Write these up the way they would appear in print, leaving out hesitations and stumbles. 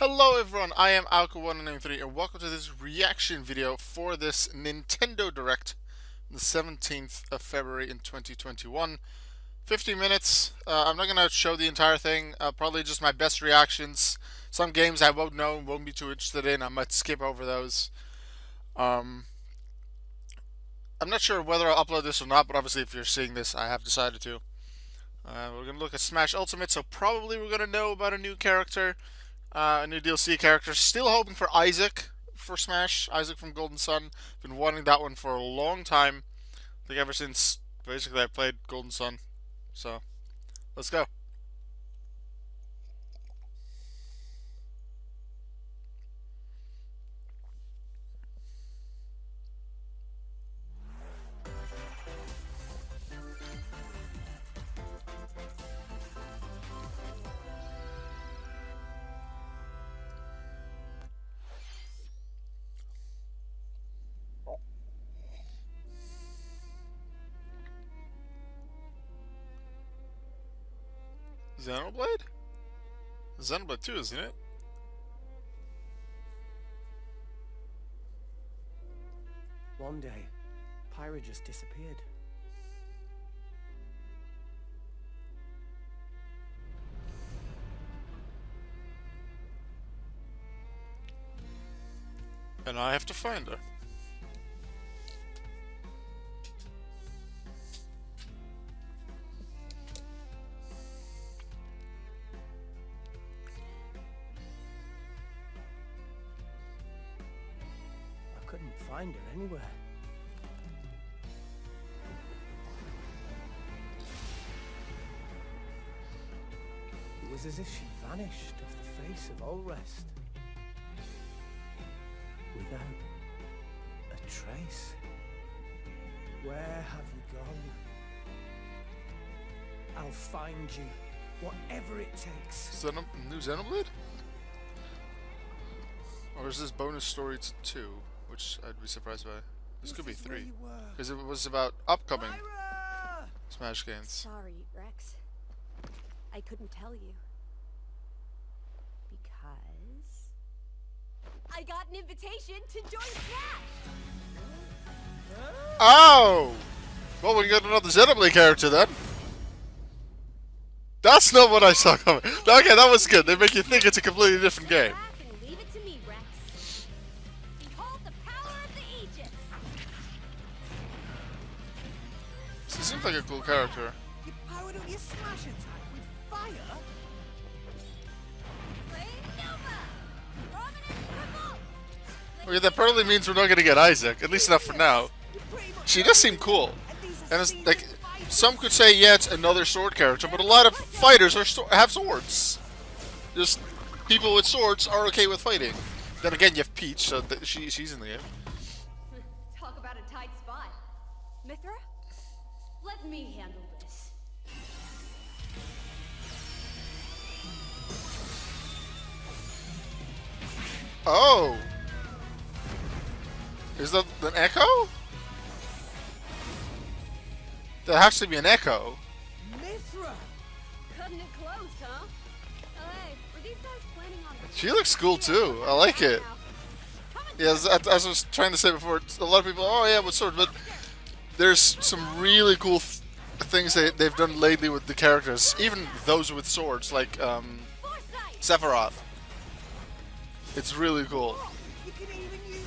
Hello everyone, I am Alka1993 and welcome to this reaction video for this Nintendo Direct, the 17th of February in 2021. 50 minutes. I'm not going to show the entire thing, probably just my best reactions. Some games I won't know and won't be too interested in, I might skip over those. I'm not sure whether I'll upload this or not, but obviously if you're seeing this, I have decided to. We're going to look at Smash Ultimate, so probably we're going to know about a new character. A new DLC character. Still hoping for Isaac for Smash. Isaac from Golden Sun. Been wanting that one for a long time. I think ever since basically I played Golden Sun. So, let's go. Xenoblade? Xenoblade 2, isn't it? One day, Pyra just disappeared. And I have to find her. I couldn't find her anywhere. It was as if she vanished off the face of all rest. Without a trace. Where have you gone? I'll find you, whatever it takes. New Xenoblade? Or is this bonus story to 2? Which I'd be surprised by. This could be 3. Because it was about upcoming Pyra! Smash games. Sorry, Rex. I couldn't tell you. Because I got an invitation to join Smash! Oh! Well, we got another Xenoblade character then. That's not what I saw coming. Okay, that was good. They make you think it's a completely different game. Leave it to me, Rex. Behold the power of the Aegis. He seems like a cool character. You powered up your smash attack with fire? Flame Nova! Prominent triple! Okay, that probably means we're not gonna get Isaac, at least not for now. She does seem cool, and it's like some could say, yeah, it's another sword character, but a lot of fighters have swords. Just people with swords are okay with fighting. Then again, you have Peach, so she's in the game. Talk about a tight spot. Mithra? Let me handle this. Oh, is that an echo? That has to be an echo. Mithra! Cutting it close, huh? Oh, hey, were these guys planning on... She looks cool too. I like it. Yeah, as I was trying to say before, a lot of people, oh yeah, with sword, but there's some really cool things they've done lately with the characters, even those with swords, like Sephiroth. It's really cool. You can even use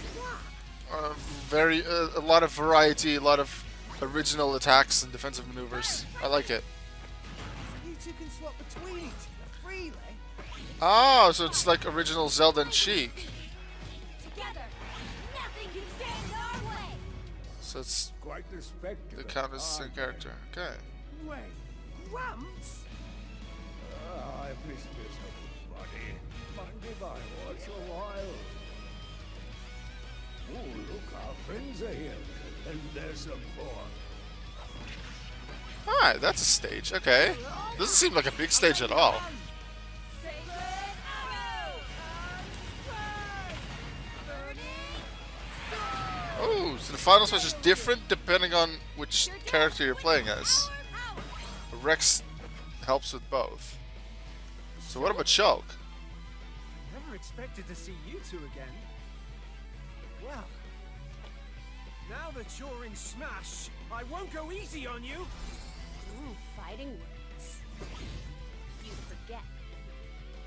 that! A lot of variety, a lot of original attacks and defensive maneuvers. I like it. You two can swap between each other freely. Oh, so it's like original Zelda and Sheik. Together, nothing can stand our way. So it's Quite the spectacle. the Countess and character. Okay. Wait, Gramps? I've missed this, buddy. Mind if I watch a while? Oh, look, our friends are here. And there's some more. Alright, that's a stage. Okay. Doesn't seem like a big stage at all. Oh, so the final smash is different depending on which character you're playing as. Rex helps with both. So what about Shulk? Never expected to see you two again. Well, now that you're in Smash, I won't go easy on you. Ooh, fighting words. You forget.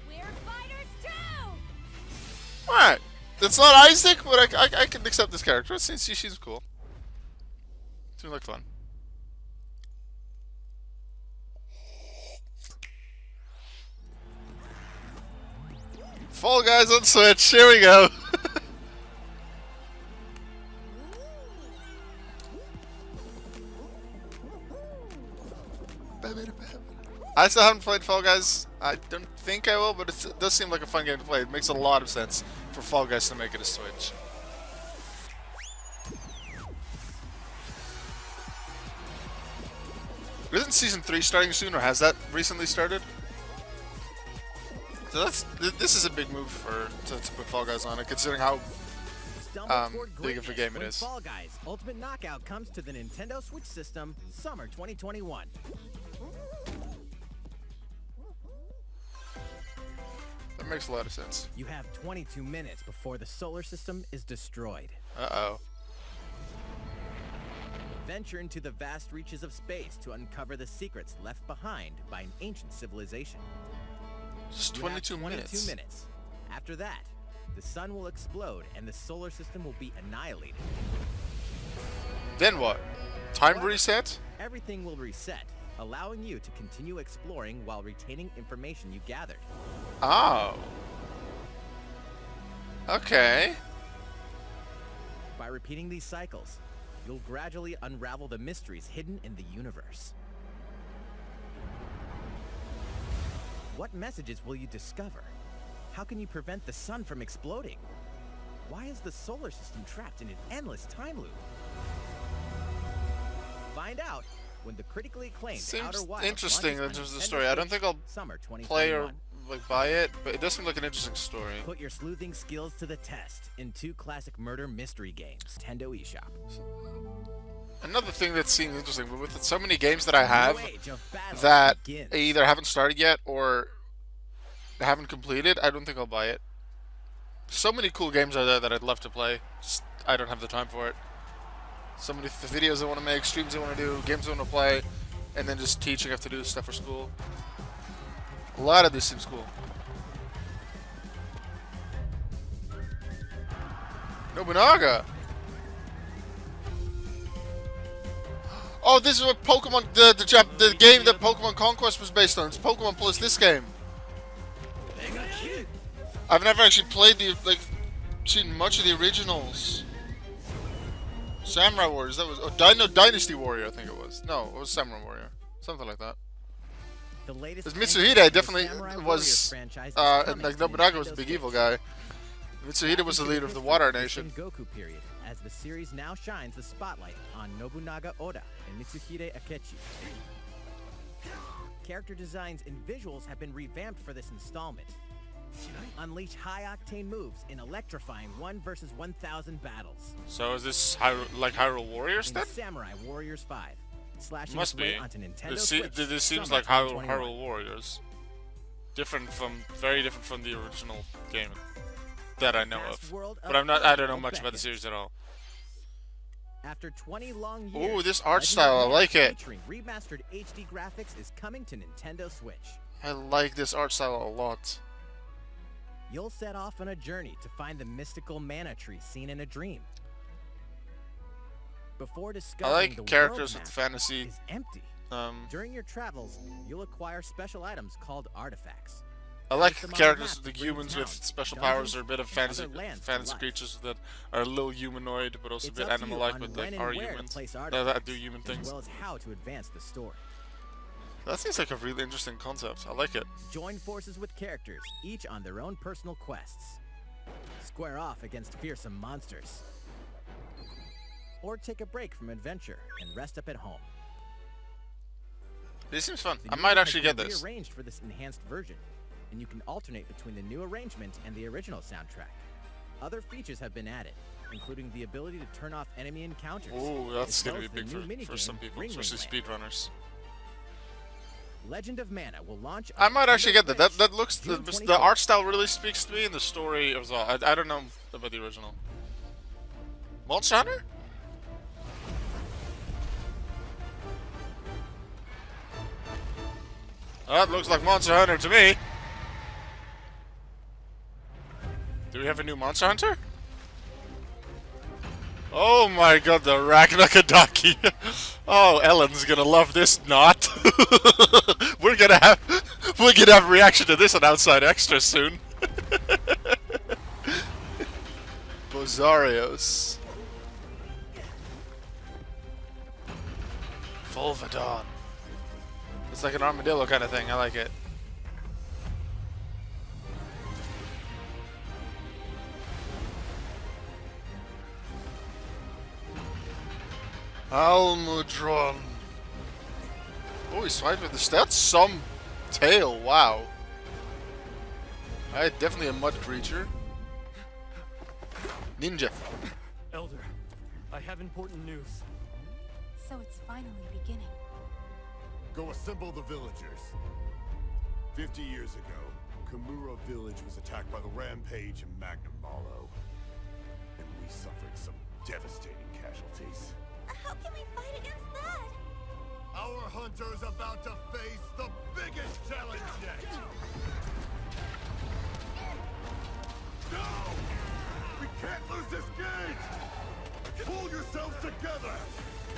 We're fighters too! Alright. It's not Isaac, but I can accept this character. She's cool. Seems like fun. Fall Guys on Switch. Here we go. I still haven't played Fall Guys. I don't think I will, but it does seem like a fun game to play. It makes a lot of sense for Fall Guys to make it a Switch. Isn't Season 3 starting soon, or has that recently started? So this is a big move to put Fall Guys on it, considering how big of a game it is. Fall Guys Ultimate Knockout comes to the Nintendo Switch system summer 2021. That makes a lot of sense. You have 22 minutes before the solar system is destroyed. Uh-oh. Venture into the vast reaches of space to uncover the secrets left behind by an ancient civilization. Just You have 22 minutes. minutes. After that, the sun will explode and the solar system will be annihilated. Then what? Time reset? Everything will reset, allowing you to continue exploring while retaining information you gathered. Oh. Okay. By repeating these cycles, you'll gradually unravel the mysteries hidden in the universe. What messages will you discover? How can you prevent the sun from exploding? Why is the solar system trapped in an endless time loop? Find out when the critically acclaimed Outer Seems Wilds interesting in launches terms of the on story. Nintendo I don't think I'll Summer play or 2021. like buy it, but it does seem like an interesting story. Put your sleuthing skills to the test in 2 classic murder mystery games. Nintendo eShop. Another thing that seems interesting, but with so many games that I have New age of battle that begins. I either haven't started yet or haven't completed, I don't think I'll buy it. So many cool games are there that I'd love to play. Just, I don't have the time for it. So many videos I want to make, streams I want to do, games I want to play, and then just teaching I have to do stuff for school. A lot of this seems cool. Nobunaga! Oh, this is what Pokemon, the game that Pokemon Conquest was based on. It's Pokemon plus this game. I've never actually played seen much of the originals. Samurai Warriors, that was, Dynasty Warrior, I think it was. No, it was Samurai Warrior. Something like that. The latest Because entry Mitsuhide in the definitely Samurai was, Warriors franchise is and coming like to Nobunaga was the Nintendo big evil Switch. guy. Mitsuhide was the Back leader into of the history Water with the Nation. Sengoku period, as the series now shines the spotlight on Nobunaga Oda and Mitsuhide Akechi. Character designs and visuals have been revamped for this installment. Unleash high-octane moves in electrifying 1 versus 1,000 battles. So is this like Hyrule Warriors In then? Samurai Warriors 5, slashing Must its way be. onto Nintendo This Switch. seems summer like Hyrule 2021. Warriors. Very different from the original game that I know Vast of. world But of I don't know Hyrule much about the beckons. series at all. After 20 long years, Ooh, this art Legend of style, I Mana like it. Featuring remastered HD graphics is coming to Nintendo Switch. I like this art style a lot. You'll set off on a journey to find the mystical mana tree seen in a dream. Before I discovering like the characters world with map fantasy. is empty. During your travels, you'll acquire special items called artifacts. I like Place them on characters, map the to bring humans with towns, special dungeons, powers or a bit of and fantasy other lands to fantasy life. creatures that are a little humanoid but also It's a bit up to you animal-like, on but when like and are where to humans place that artifacts, do human as things. well as how to advance the story. That seems like a really interesting concept. I like it. Join forces with characters, each on their own personal quests. Square off against fearsome monsters. Or take a break from adventure and rest up at home. This seems fun. The I music might has actually been get this. rearranged for this enhanced version, and you can alternate between the new arrangement and the original soundtrack. Other features have been added, including the ability to turn off enemy encounters. Ooh, that's as gonna well be as big the new for minigame, some people, Ring especially Ring Land. speedrunners. Legend of Mana will launch. I on might actually Nintendo get that. Switch That looks June the 24th. art style really speaks to me, and the story as well. I don't know about the original. Monster Hunter? That looks like Monster Hunter to me. Do we have a new Monster Hunter? Oh my god, the Ragnakadaki. Oh, Ellen's gonna love this knot. We're gonna have a reaction to this on Outside Extra soon. Bozarios. Volvadon. It's like an armadillo kind of thing, I like it. Almudron. Oh, he swiped with the that's some tail, wow. Alright, definitely a mud creature. Ninja. Elder, I have important news. So it's finally beginning. Go assemble the villagers. 50 years ago, Kamura village was attacked by the Rampage and Magnum Malo. And we suffered some devastating casualties. How can we fight against that? Our hunter's about to face the biggest challenge yet! No! We can't lose this gauge! Pull yourselves together!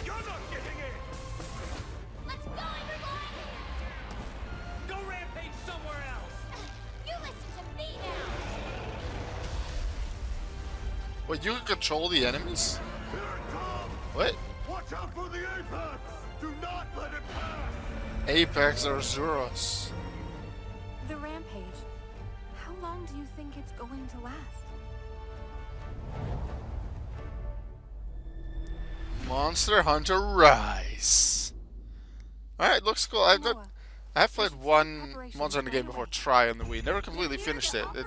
You're not getting in! Let's go, everyone! Go rampage somewhere else! You listen to me now! Wait, you can control the enemies? Here it comes! What? Watch out for the Apex! Do not let it pass! Apex or Zuros? The rampage. How long do you think it's going to last? Monster Hunter Rise. Alright, looks cool. I've played one Monster Hunter game before, Try on the Wii. Never completely finished it. It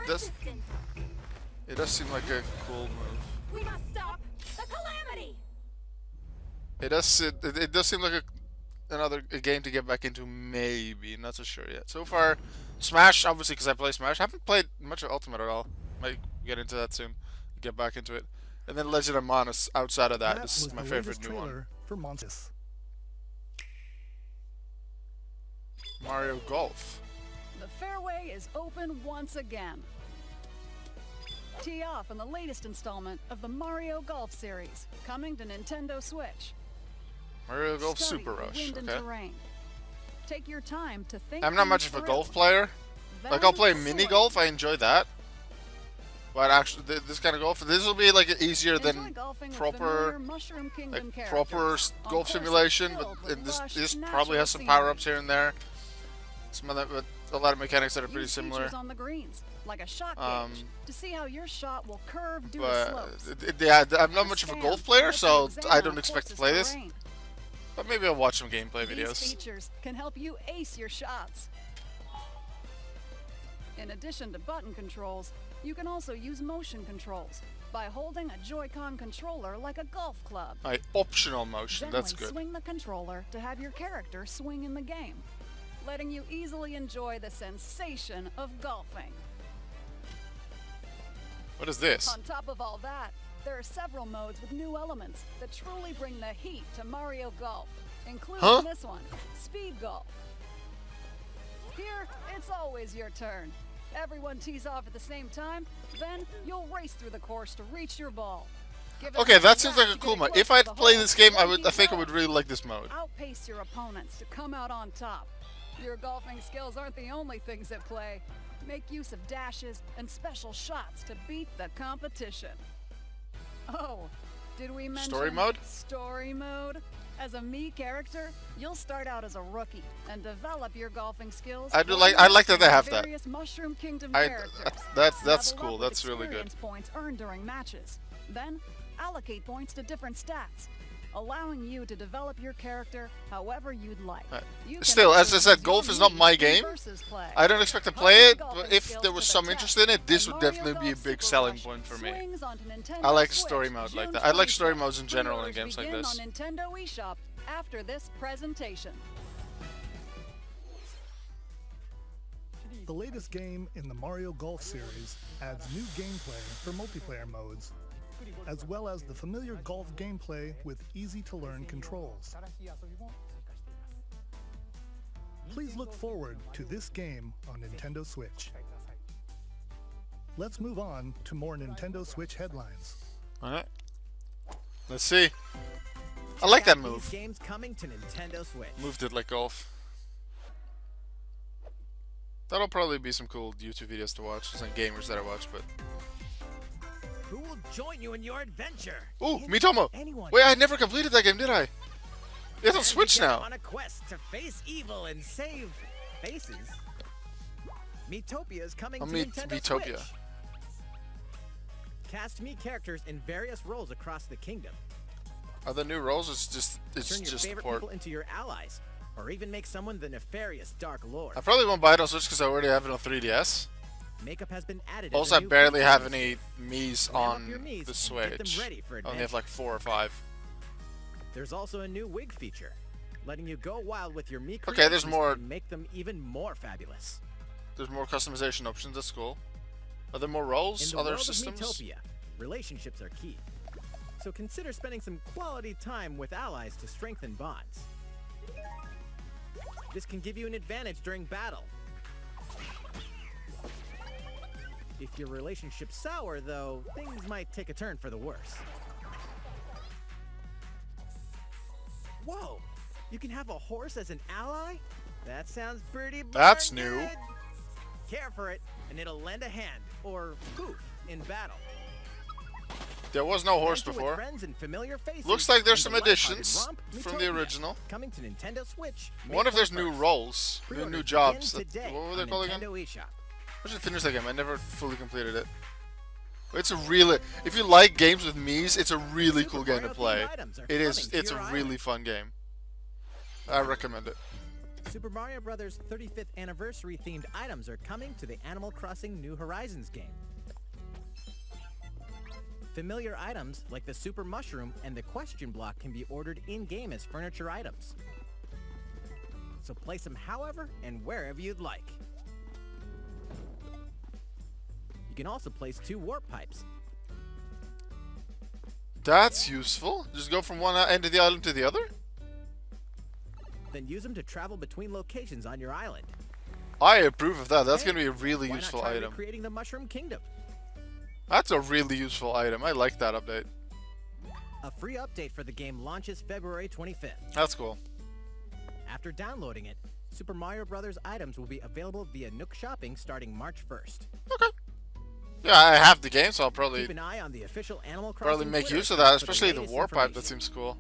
does seem like a cool move. We must stop the calamity! It does seem like another game to get back into, maybe. Not so sure yet. So far, Smash, obviously, because I play Smash. I haven't played much of Ultimate at all. Might get into that soon. Get back into it. And then Legend of Mana, outside of that, this is my favorite new one. For Monsters. Mario Golf. The fairway is open once again. Tee off in the latest installment of the Mario Golf series, coming to Nintendo Switch. Mario Golf Study Super the Rush, wind and okay. terrain. Take your time to think. I'm not much of a golf player. Like, I'll play mini golf, I enjoy that. But actually, this kind of golf, this will be like easier than proper, golf simulation. But this probably has some power-ups here and there. Some of that, but a lot of mechanics that are pretty similar. On the greens, like a shot gauge, to see how your shot will curve due to But slopes. yeah, I'm not much of a Stand golf player, to so examine I a don't expect to course's play this. terrain. But maybe I'll watch some gameplay These videos. features can help you ace your shots. In addition to button controls, you can also use motion controls by holding a Joy-Con controller like a golf club. My optional motion, Gently that's good. swing the controller to have your character swing in the game, letting you easily enjoy the sensation of golfing. What is this? On top of all that, there are several modes with new elements that truly bring the heat to Mario Golf, including this one, Speed Golf. Here, it's always your turn. Everyone tees off at the same time, then you'll race through the course to reach your ball. Give it Okay, a that seems like a to cool get mode. close If to I'd the play hole, this game, then I think I keep would really like this mode. Outpace your opponents to come out on top. Your golfing skills aren't the only things at play. Make use of dashes and special shots to beat the competition. Oh, did we mention Story mode? Story mode? As a Mii character, you'll start out as a rookie and develop your golfing skills. I like that they have that. Various Mushroom Kingdom I- characters. that's Level cool. up with That's really good. experience points earned during matches. Then allocate points to different stats, allowing you to develop your character however you'd like. You can Still, as also I said, use golf your is not Mii my in game. versus play. I don't expect to Put play your it, golfing but if skills there to was the some test interest in it, this with would Mario definitely be a Golf big Super selling Rush point for me. swings onto Nintendo I like Switch, story mode like June that. I like story 27th. modes in general in Pre-orders games like begin this. on Nintendo eShop after this presentation. The latest game in the Mario Golf series adds new gameplay for multiplayer modes, as well as the familiar golf gameplay with easy-to-learn controls. Please look forward to this game on Nintendo Switch. Let's move on to more Nintendo Switch headlines. Alright. Let's see. I like that move. Games coming to Nintendo Switch. Moved it like golf. That'll probably be some cool YouTube videos to watch. Some gamers that I watch, but... Who will join you in your adventure? Ooh, Mitomo! Wait, I never completed that game, did I? It's on Switch now. On a quest to face evil and save faces. Miitopia is coming to Nintendo Miitopia. Switch. Cast Mii characters in various roles across the kingdom. Are there new roles? It's Turn your just favorite port. people into your allies, or even make someone the nefarious Dark Lord. I probably won't buy it on Switch because I already have it on 3DS. Makeup has been added. Also, I barely have any Miis on Miis the and get them Switch. ready for I only have like 4 or 5. There's also a new wig feature, letting you go wild with your Mii Okay, there's creations more. and make them even more fabulous. There's more customization options. That's cool. Are there more roles? In the Other world systems? of Miitopia, relationships are key. So consider spending some quality time with allies to strengthen bonds. This can give you an advantage during battle. If your relationship's sour, though, things might take a turn for the worse. Whoa! You can have a horse as an ally? That sounds pretty That's darn new. good. Care for it, and it'll lend a hand, or poof, in battle. There was no horse Adventure with before. friends and familiar faces, Looks like there's and some the lighthearted additions romp, from the Miitopia, original. Coming to Nintendo Switch. I wonder if there's May new 1st. roles, Pre-orders new begin jobs. today What were they on called again? Nintendo eShop. I should finish that game. I never fully completed it. It's a really, if you like games with Miis, it's a really Super cool game to Mario-themed play. items are It is. coming to It's a your really island. fun game. I recommend it. Super Mario Bros. 35th anniversary themed items are coming to the Animal Crossing New Horizons game. Familiar items like the Super Mushroom and the Question Block can be ordered in-game as furniture items. So place them however and wherever you'd like. You can also place 2 warp pipes. That's useful. Just go from one end of the island to the other? Then use them to travel between locations on your island. I approve of that. That's Hey, going to be a really why useful not try item. recreating the Mushroom Kingdom? That's a really useful item. I like that update. A free update for the game launches February 25th. That's cool. After downloading it, Super Mario Bros. Items will be available via Nook Shopping starting March 1st. Okay. Yeah, I have the game, so I'll probably Keep an eye on the official Animal Crossing make Twitter use of that, for the especially the latest warp pipe. That information. seems cool.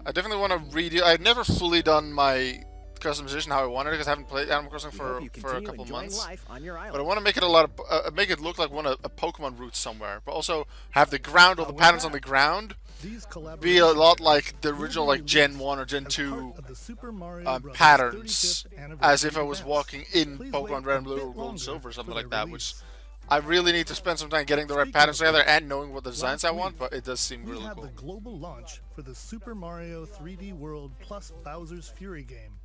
I definitely want to redo. I've never fully done my customization how I wanted it because I haven't played Animal Crossing We for hope you a continue couple enjoying months. life on your But I island. want to make it a lot of make it look like a Pokemon route somewhere, but also have the ground, all the patterns on the ground, These be a lot collaborations like the will original be like Gen released 1 or Gen as 2 part of the Super Mario Bros. patterns, 35th as anniversary if I was events. walking in Please Pokemon wait Red a and Blue bit or Gold and longer Silver or something for like their that, which release. I really need to spend some time getting the right Speaking patterns of together which, and knowing what the designs I last want, week, but it does seem We really had cool. the global launch for the Super Mario 3D World plus Bowser's Fury game.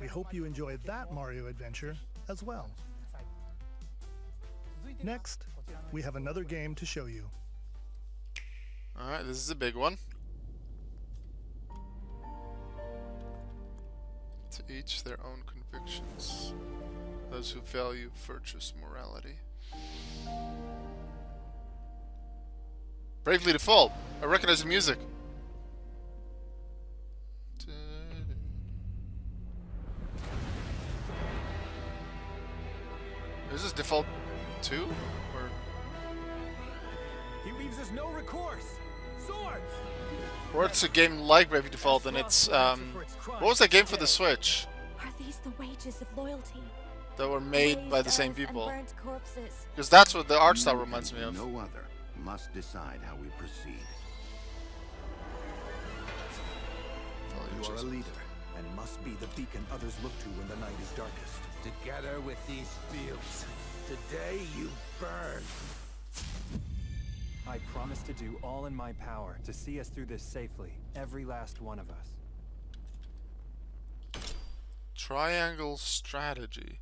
We hope you enjoyed that Mario adventure as well. Next, we have another game to show you. Alright, this is a big one. To each their own convictions. Those who value virtuous morality. Bravely Default. I recognize the music. Is this Default 2? Or He leaves us no recourse. Swords! or it's a game like Bravely Default and it's what was that game for the Switch Are these the wages of loyalty? that were made by the Raised same as people? unburnt corpses. Because that's what the art style reminds me of. No other must decide how we proceed. You are a leader, and must be the beacon others look to when the night is darkest. Together with these fields, today you burn. I promise to do all in my power to see us through this safely, every last one of us. Triangle strategy.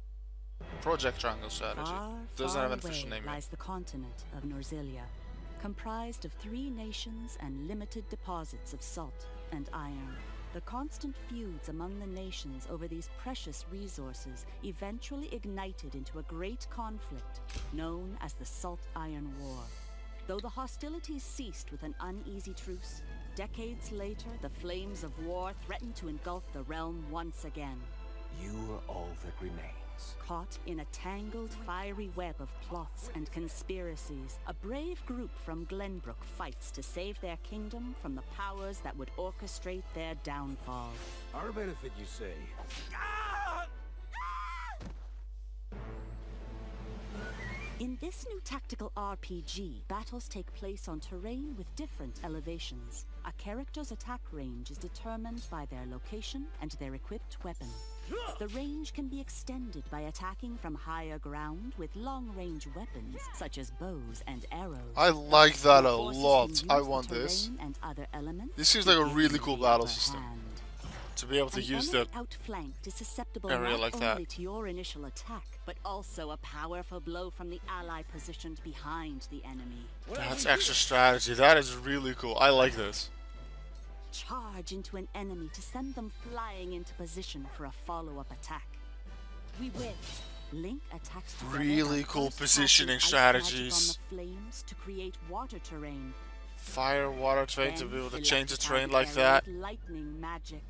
Project Triangle Strategy. Far, Doesn't far have an official away name yet. lies the continent of Norzilia, comprised of 3 nations and limited deposits of salt and iron. The constant feuds among the nations over these precious resources eventually ignited into a great conflict known as the Salt Iron War. Though the hostilities ceased with an uneasy truce, decades later the flames of war threatened to engulf the realm once again. You are all that remains. Caught in a tangled, fiery web of plots and conspiracies, a brave group from Glenbrook fights to save their kingdom from the powers that would orchestrate their downfall. Our benefit, you say? In this new tactical RPG, battles take place on terrain with different elevations. A character's attack range is determined by their location and their equipped weapon. The range can be extended by attacking from higher ground with long-range weapons, such as bows and arrows. I like that a Forces lot. can use I the want this. terrain and other elements This seems to like a gain really cool the battle upper system. hand. To be able to An use enemy the outflanked is susceptible area not like only that. to your initial attack, but also a powerful blow from the ally positioned behind the enemy. That's extra strategy. That is really cool. I like this. Charge into an enemy to send them flying into position for a follow-up attack. We win. Link attacks together Really by cool first positioning casting ice magic strategies. on the flames to create water terrain. Fire, water terrain to Then be able to select change the a terrain target like area that. with lightning magic.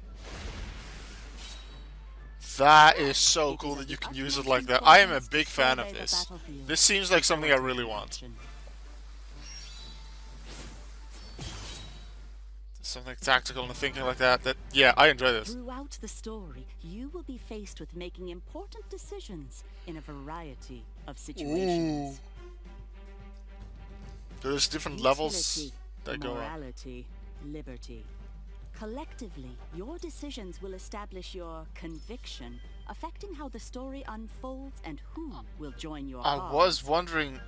That is so It cool is that of you the can use it utmost like that. I am a importance to big fan of survey the this. battlefield This seems like something I before really taking want. action. Something tactical and thinking like that. Yeah, I enjoy this. Throughout the story, you will be faced with making important decisions in a variety of situations. There's different levels Utility, that go on. morality, liberty. Collectively, your decisions will establish your conviction, affecting how the story unfolds and who will join your I cause. was wondering.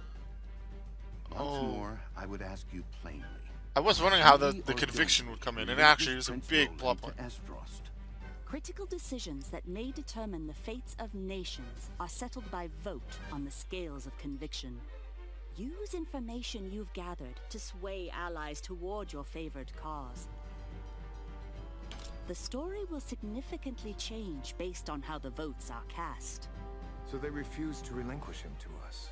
Once more, I would ask you plainly. I was wondering how the Truly or conviction would come in, and guilty, actually it was a Prince big Roland plot to point. Esdrost. Critical decisions that may determine the fates of nations are settled by vote on the scales of conviction. Use information you've gathered to sway allies toward your favored cause. The story will significantly change based on how the votes are cast. So they refused to relinquish him to us.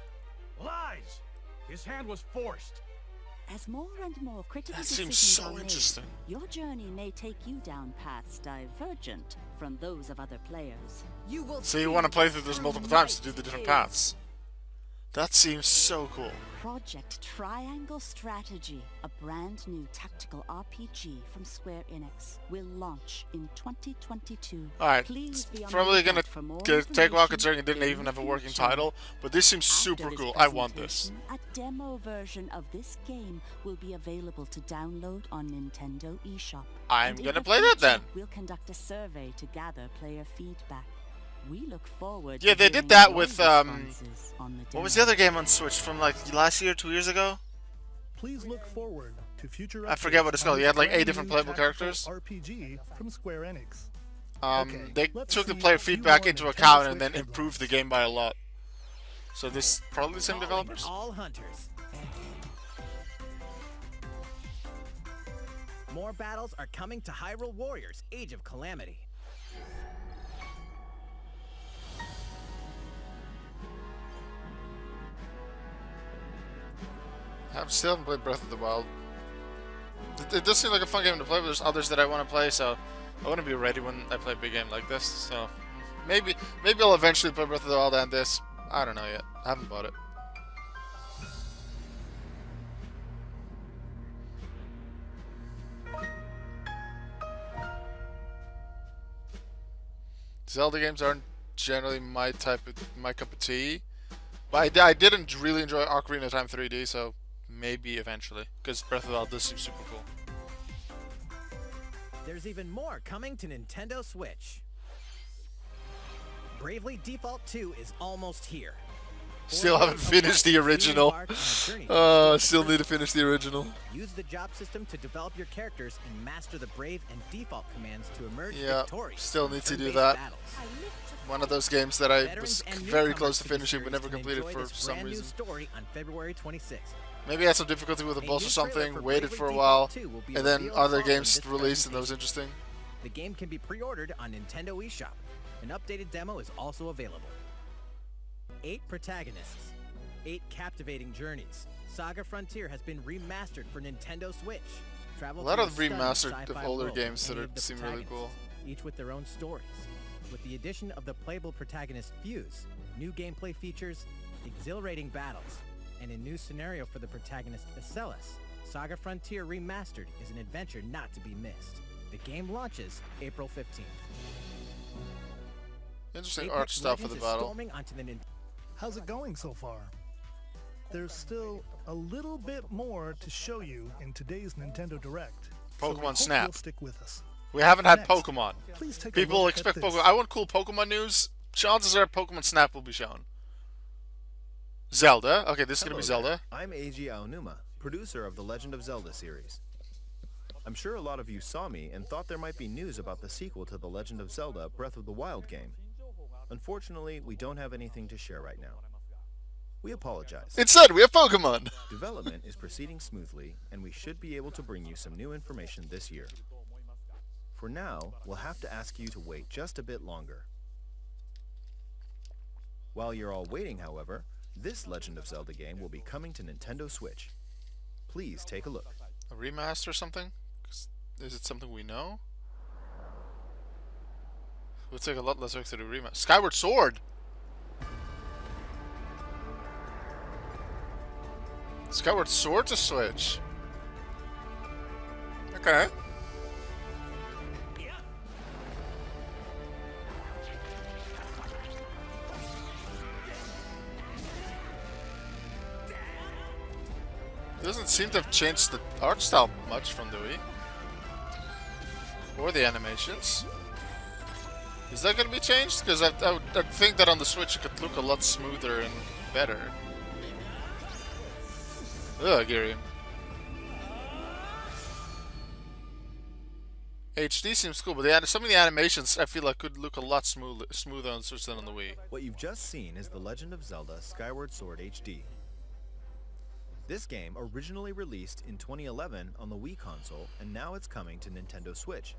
Lies! His hand was forced. As more and more critical That seems decisions so are made, interesting. your journey may take you down paths divergent from those of other players. You will So you want to play through this multiple times to do the different paths. That seems so cool. Project Triangle Strategy, a brand new tactical RPG from Square Enix, will launch in 2022. Alright, Please it's be on the probably gonna lookout for more take a while information considering it didn't in even the have a working future. title, but this seems After super this cool. I want this. presentation, A demo version of this game will be available to download on Nintendo eShop. I'm And in gonna the play that future, then. We'll conduct a survey to gather player feedback. We look forward Yeah, to they hearing did that your with, responses on the What was demo. the other game on Switch from like last year, 2 years ago? Please look forward to future. I forget what it's called. updates You had like on 8 this different brand new playable tactical characters. RPG from Square Enix. They let's took the see player a few feedback more into Nintendo account and then Switch improved the game by a lot. So this probably the same Calling developers? all hunters. More battles are coming to Hyrule Warriors: Age of Calamity. I still haven't played Breath of the Wild. It does seem like a fun game to play, but there's others that I want to play, so I want to be ready when I play a big game like this. So maybe I'll eventually play Breath of the Wild and this. I don't know yet. I haven't bought it. Zelda games aren't generally my cup of tea, but I didn't really enjoy Ocarina of Time 3D, so maybe eventually, because Breath of the Wild does seem super cool. There's even more coming to Nintendo Switch. Bravely Default 2 is almost here. Still haven't finished the original. Still need to finish the original. Use the job system to develop your characters and master the brave and default commands to emerge Yeah, victorious. still need to do turn-based that. battles. One of those games that I Veterans was and very newcomers close to to the finishing but series never can completed enjoy for this some brand new reason. story on February 26th. Maybe I had some difficulty with the A boss new or trailer something, for waited Bravely for a Default while, 2 will be and then revealed other following games this released and that was presentation. interesting. The game can be pre-ordered on Nintendo eShop. An updated demo is also available. 8 protagonists, 8 captivating journeys. Saga Frontier has been remastered for Nintendo Switch. Travel A lot through of stunning remastered sci-fi of older world games with that any of the seem really cool. protagonists, each with their own stories. With the addition of the playable protagonist Fuse, new gameplay features, exhilarating battles, and a new scenario for the protagonist Acellus, Saga Frontier Remastered is an adventure not to be missed. The game launches April 15th. Interesting Apex art style for Legends the is battle. storming onto the How's it going so far? There's still a little bit more to show you in today's Nintendo Direct. so we Pokemon hope Snap. You'll stick with us. We haven't had Next, Pokemon. please take a People look expect at this. Pokemon. I want cool Pokemon news. Chances are Pokemon Snap will be shown. Zelda. Okay, this is going to be Zelda. I'm Eiji Aonuma, producer of the Legend of Zelda series. I'm sure a lot of you saw me and thought there might be news about the sequel to the Legend of Zelda Breath of the Wild game. Unfortunately, we don't have anything to share right now. We apologize. Instead, we have Pokemon. Development is proceeding smoothly, and we should be able to bring you some new information this year. For now, we'll have to ask you to wait just a bit longer. While you're all waiting, however, this Legend of Zelda game will be coming to Nintendo Switch. Please take a look. A remaster or something? Is it something we know? It would take a lot less work to do remaster. Skyward Sword! Skyward Sword to Switch. Okay. Doesn't seem to have changed the art style much from the Wii. Or the animations. Is that going to be changed? Because I would think that on the Switch it could look a lot smoother and better. Ugh, Gary. HD seems cool, but some of the animations I feel like could look a lot smoother on the Switch than on the Wii. What you've just seen is The Legend of Zelda Skyward Sword HD. This game originally released in 2011 on the Wii console, and now it's coming to Nintendo Switch.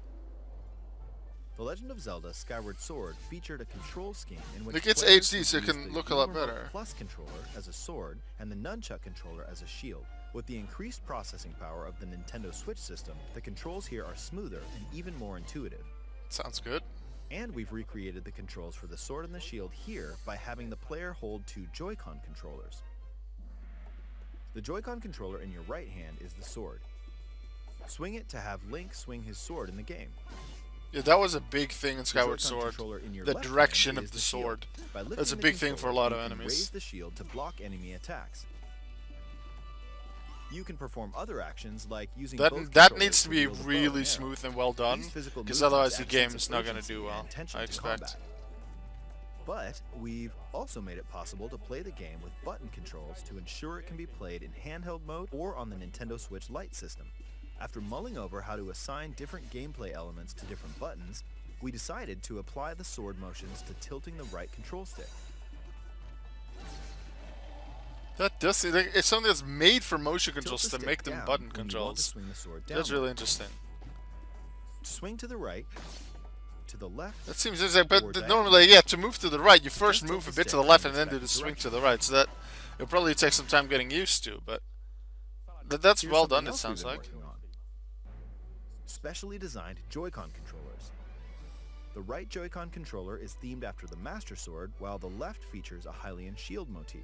The Legend of Zelda Skyward Sword featured a control scheme in which Like, it's players HD, could so it use can the look a lot Remote better. Plus controller as a sword and the Nunchuck controller as a shield. With the increased processing power of the Nintendo Switch system, the controls here are smoother and even more intuitive. Sounds good. And we've recreated the controls for the sword and the shield here by having the player hold 2 Joy-Con controllers. The Joy-Con controller in your right hand is the sword. Swing it to have Link swing his sword in the game. Yeah, that was a big thing in Skyward Joy-Con Sword. controller in your The left direction hand of is the shield. sword. By lifting That's a the big thing for a lot of controller, you can enemies. raise the shield to block enemy attacks. You can perform other actions like using both That controllers needs to be wield a bow and really arrow. smooth and well done, These physical because movements otherwise add the a sense game's of not going to urgency do well, and tension I to expect. combat. But we've also made it possible to play the game with button controls to ensure it can be played in handheld mode or on the Nintendo Switch Lite system. After mulling over how to assign different gameplay elements to different buttons, we decided to apply the sword motions to tilting the right control stick. That does seem like it's something that's made for motion Tilt controls the to stick make them down button when you want to controls. swing the sword That's downward. really interesting. To swing to the right, to the left. That seems like, but or normally, diagonally. yeah, to move to the right, you first Just move a tilt the bit to the stick left in and then do the respective swing to direction. the right. So that it'll probably take some time getting used to, but that's Here's well something done. It else sounds we've been like. working on. Specially designed Joy-Con controllers. The right Joy-Con controller is themed after the Master Sword, while the left features a Hylian shield motif.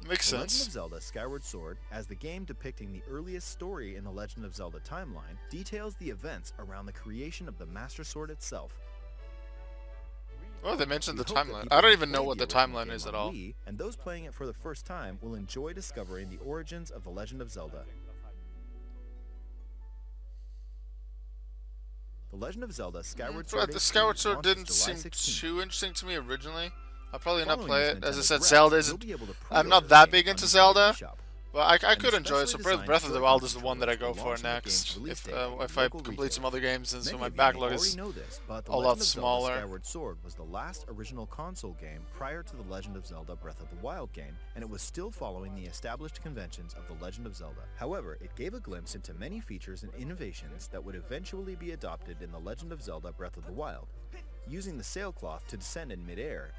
Makes The Legend sense. of Zelda Skyward Sword, as the game depicting the earliest story in the Legend of Zelda timeline, details the events around the creation of the Master Sword itself. Oh, they mentioned We the hope that timeline. people I don't who even know played what the original timeline game is on at all. Wii, and those playing it for the first time will enjoy discovering the origins of the Legend of Zelda. The Legend of Zelda Skyward Sword The HD Skyward Sword launches didn't July seem 16th. too interesting to me originally. I'll probably not Following play this it. As I Nintendo said, Direct, Zelda is. you'll be able to I'm not pre-order that the big game into on the Zelda, eShop. but I And could enjoy it. So especially Breath of the designed Wild for is the one that I go controllers for to launch the next. game's release date If at I local complete retail. some other games, and so Many my of you backlog may is already know this, but The a lot Legend of Zelda smaller. Skyward Sword was the last original console game prior to The Legend of Zelda Breath of the Wild game, and it was still following the established conventions of The Legend of Zelda. However, it gave a glimpse into many features and innovations that would eventually be adopted in The Legend of Zelda Breath of the Wild, using the sailcloth to descend in midair,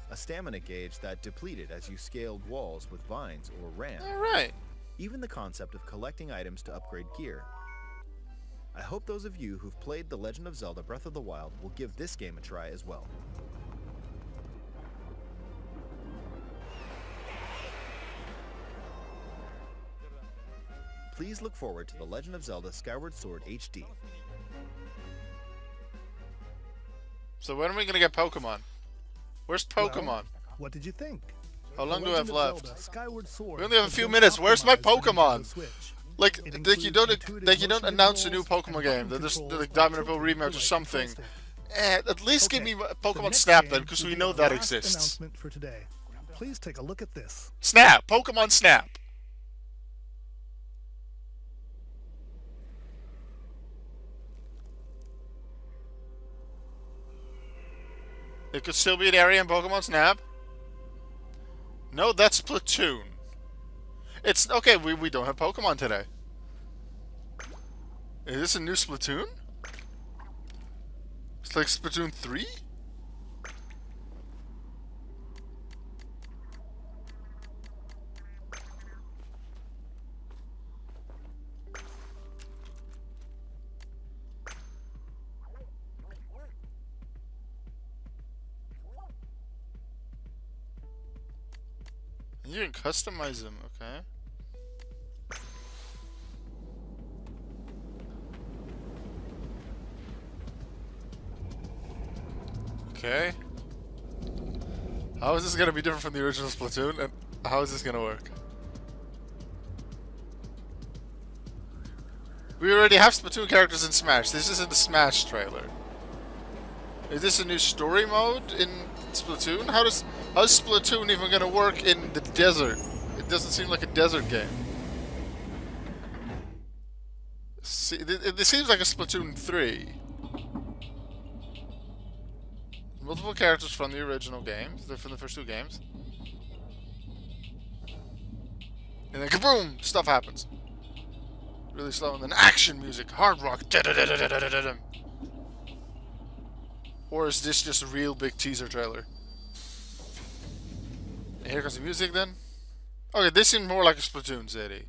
a stamina gauge that depleted as you scaled walls with vines or ran. Alright. Even the concept of collecting items to upgrade gear. I hope those of you who've played The Legend of Zelda Breath of the Wild will give this game a try as well. Please look forward to The Legend of Zelda Skyward Sword HD. So when are we gonna get Pokemon? Where's Pokemon? Well, what did you think? How long The do I have Legend of left? Zelda Skyward Sword We only have a has few been minutes. Where's my optimized for Nintendo Pokemon? Switch. Like It you includes don't intuitive motion announce a new controls Pokemon and game. button They're just controls like that Diamond and Pearl tilted rematch or like something. control At least give me the Pokemon next Snap game then, because will we be know our that last exists. announcement for today. Please take a look at this. Snap! Pokemon Snap! It could still be an area in Pokemon Snap. No, that's Splatoon. It's okay. We don't have Pokemon today. Is this a new Splatoon? It's like Splatoon 3? You can customize them, okay. Okay. How is this gonna be different from the original Splatoon, and how is this gonna work? We already have Splatoon characters in Smash. This isn't the Smash trailer. Is this a new story mode in Splatoon? How's Splatoon even gonna work in the desert? It doesn't seem like a desert game. See, it seems like a Splatoon 3. Multiple characters from the original games. They're from the first two games. And then kaboom! Stuff happens. Really slow, and then action music, hard rock. Da-da-da-da-da-da-da. Or is this just a real big teaser trailer? And here comes the music then. Okay, this seemed more like a Splatoon city.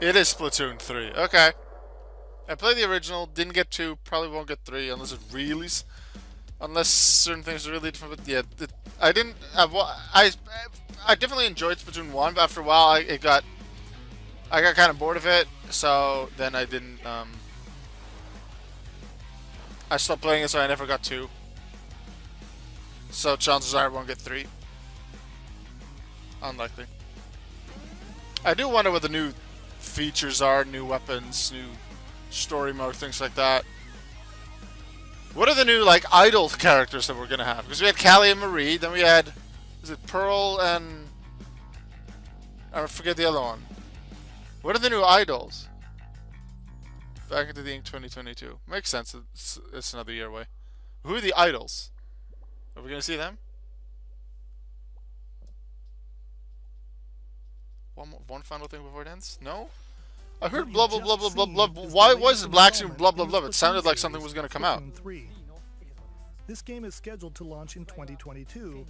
It is Splatoon 3. Okay. I played the original, didn't get 2, probably won't get 3 unless it really... Unless certain things are really different. But yeah, I didn't... I definitely enjoyed Splatoon 1, but after a while I got kind of bored of it. So then I didn't... I stopped playing it, so I never got 2. So chances are I won't get 3. Unlikely. I do wonder what the new features are, new weapons, new story mode, things like that. What are the new, like, idol characters that we're gonna have? Because we had Callie and Marie, then we had, is it Pearl and... I forget the other one. What are the new idols? Back into the Ink 2022. Makes sense, it's another year away. Who are the idols? Are we gonna see them? One final thing before it ends? No? I heard blah blah blah blah blah blah. Why was it Black Suit blah blah blah? It sounded like something was going to come out. This game is scheduled to launch in 2022,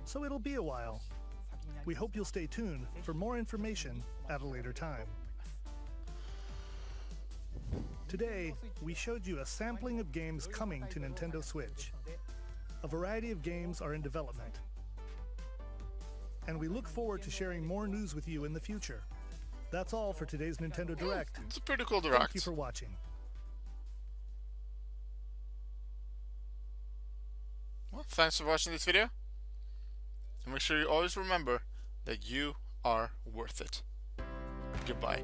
so it'll be a while. We hope you'll stay tuned for more information at a later time. Today, we showed you a sampling of games coming to Nintendo Switch. A variety of games are in development, and we look forward to sharing more news with you in the future. That's all for today's Nintendo Direct. It's a pretty cool Direct. Thank you for watching. Well, thanks for watching this video. And make sure you always remember that you are worth it. Goodbye.